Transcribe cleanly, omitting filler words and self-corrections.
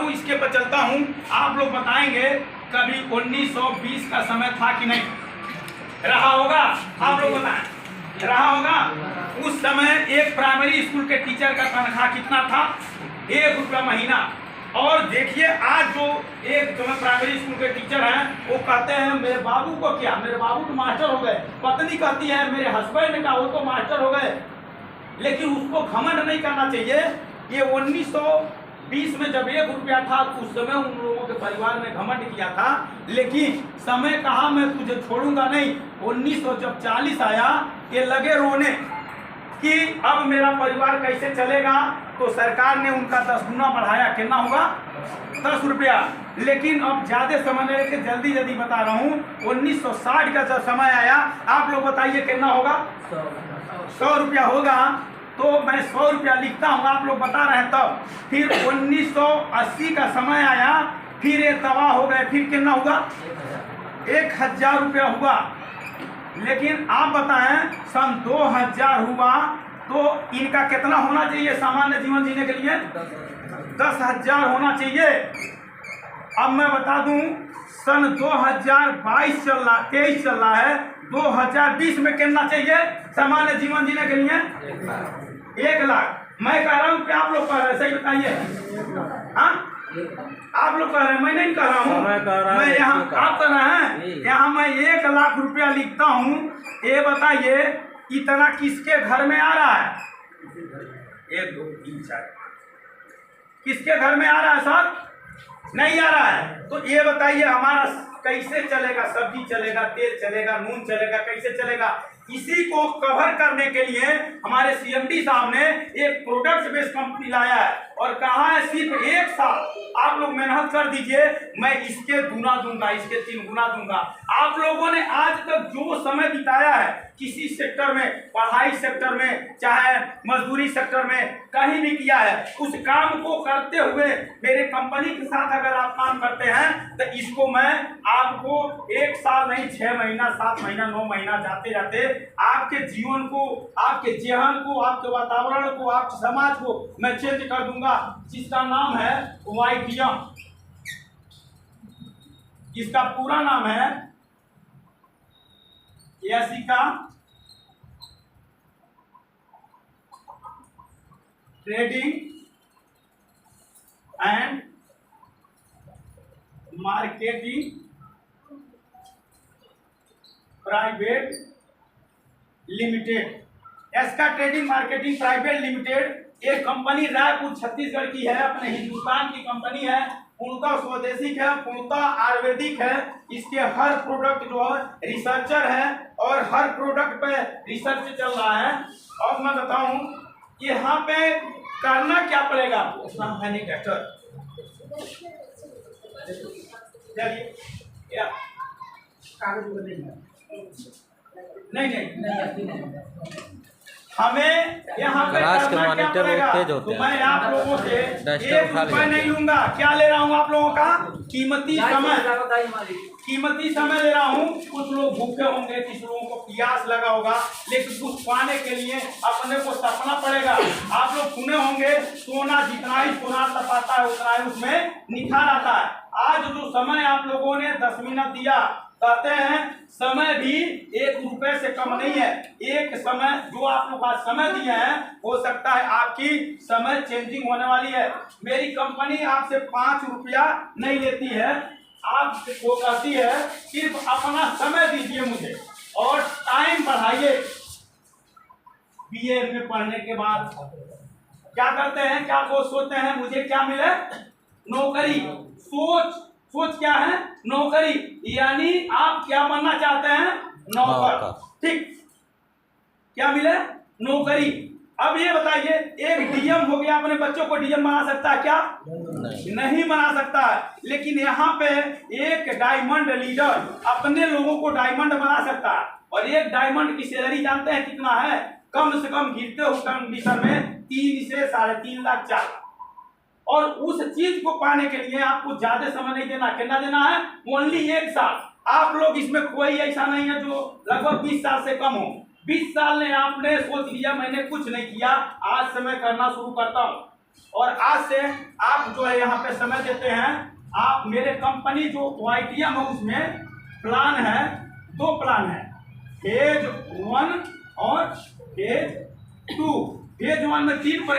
हूँ, इसके पर चलता हूँ। आप लोग बताएंगे कभी 1920 का समय था कि नहीं रहा होगा? आप लोग बताएं, रहा होगा? उस समय एक प्राइमरी स्कूल के टीचर का तनख्वाह कितना था? 1 रुपया महीना। और देखिए आज जो एक जो प्राइमरी स्कूल के टीचर हैं वो कहते हैं मेरे बाबू को क्या, मेरे बाबू तो मास्टर हो गए, पत्नी कहती है मेरे हस्बैंड का वो तो मास्टर हो गए। लेकिन उसको घमंड नहीं करना चाहिए। ये 1920 में जब 1 रुपया था उस समय उन लोगों के परिवार में घमंड किया था, लेकिन समय कहा मैं तुझे छोड़ूंगा नहीं। 1940 आया, ये लगे रोने कि अब मेरा परिवार कैसे चलेगा, तो सरकार ने उनका 10 गुना बढ़ाया। कितना होगा? 10 रुपया। लेकिन अब ज्यादा समय लेके जल्दी जल्दी बता रहा हूँ। 1960 का जब समय आया, आप लोग बताइए कितना होगा? 100 रुपया होगा। तो मैं 100 रुपया लिखता हूँ, आप लोग बता रहे हैं तब। फिर 1980 का समय आया, फिर ये तबाह हो गए, फिर कितना हुआ? 1000 रुपया हुआ। लेकिन आप बताएं सन 2000 हुआ तो इनका कितना होना चाहिए सामान्य जीवन जीने के लिए? 10,000 होना चाहिए। अब मैं बता दूं सन 2022 चल रहा, 23 चल रहा है, 2020 में कितना चाहिए सामान्य जीवन जीने के लिए? 1 लाख। मैं कह रहा हूं कि आप लोग कह रहे हैं, सही बताइए। हाँ, आप लोग कह रहे हैं, मैं नहीं कह रहा हूँ। मैं यहाँ आप कह रहे हैं, यहाँ मैं 1 लाख रुपया लिखता हूँ। ये बताइए इतना किसके घर में आ रहा है? 1 2 3 4 किसके घर में आ रहा है सर? नहीं आ रहा है। तो ये बताइए हमारा कैसे चलेगा? सब्जी चलेगा, तेल चलेगा, नून चलेगा, कैसे चलेगा? इसी को कवर करने के लिए हमारे सीएमडी साहब ने एक प्रोडक्ट बेस्ड कंपनी लाया है और कहा है सिर्फ 1 साल आप लोग मेहनत कर दीजिए, मैं इसके दूना दूंगा, इसके 3 गुना दूंगा। आप लोगों ने आज तक जो समय बिताया है किसी सेक्टर में, पढ़ाई सेक्टर में, चाहे मजदूरी सेक्टर में, कहीं भी किया है, उस काम को करते हुए मेरे कंपनी के साथ अगर आप काम करते हैं तो इसको मैं आपको 1 साल नहीं 6 महीना, 7 महीना, 9 महीना जाते जाते आपके जीवन को, आपके जेहन को, आपके वातावरण को, आपके समाज को मैं चेंज कर दूंगा। जिसका नाम है YTM, इसका पूरा नाम है Yashika trading and marketing private limited. एस्का ट्रेडिंग मार्केटिंग प्राइवेट लिमिटेड एक कंपनी रायपुर छत्तीसगढ़ की है, अपने हिंदुस्तान की कंपनी है, पूर्णतः स्वदेशी है, पूर्णतः आयुर्वेदिक है। इसके हर प्रोडक्ट जो है रिसर्चर है और हर प्रोडक्ट पे रिसर्च चल रहा है। और मैं बताऊं यहाँ पे करना क्या पड़ेगा आपको? सैनिटाइजर चलिए क्या कागज नहीं हमें यहाँ पे करना क्या पड़ेगा? तो मैं आप लोगों से 1 रुपया नहीं लूंगा। क्या ले रहा हूँ आप लोगों का? कीमती समय ले रहा हूँ। कुछ लोग भूखे होंगे, कुछ लोगों को प्यास लगा होगा, लेकिन कुछ पाने के लिए अपने को तपना पड़ेगा। आप लोग सुने होंगे सोना जितना ही सोना तपाता है उतना ही उसमें निखार आता है। आज जो समय आप लोगों ने 10 मिनट दिया, कहते हैं समय भी 1 रुपए से कम नहीं है। एक समय जो आप लोग आज समय दिए हैं, हो सकता है आपकी समय चेंजिंग होने वाली है। मेरी कंपनी आपसे 5 रुपया नहीं लेती है, आपको कहती है सिर्फ अपना समय दीजिए मुझे और टाइम बढ़ाइए। बीए में पढ़ने के बाद क्या करते हैं, क्या वो सोचते हैं मुझे क्या मिले? नौकरी। सोच क्या है? नौकरी। यानी आप क्या बनना चाहते हैं? नौकर। ठीक, क्या मिले? नौकरी। अब ये बताइए एक डीएम हो गया, अपने बच्चों को डीएम बना सकता है क्या? नहीं बना सकता है। लेकिन यहाँ पे एक डायमंड लीडर अपने लोगों को डायमंड बना सकता है। और एक डायमंड की सैलरी जानते हैं कितना है? कम से कम गिरते हुए कंडीशन में 3 से 3.5 लाख चाहिए। और उस चीज को पाने के लिए आपको ज्यादा समय नहीं देना। कितना देना है? ओनली 1 साल। आप लोग इसमें कोई ऐसा नहीं है जो लगभग 20 साल से कम हो। 20 साल ने आपने सोच लिया मैंने कुछ नहीं किया, आज से मैं करना शुरू करता हूँ। और आज से आप जो है यहाँ पे समय देते हैं। आप मेरे कंपनी जो YTM है उसमें प्लान है, 2 प्लान है, फेज 1 और फेज 2। फेज 1 में 3 प्रकार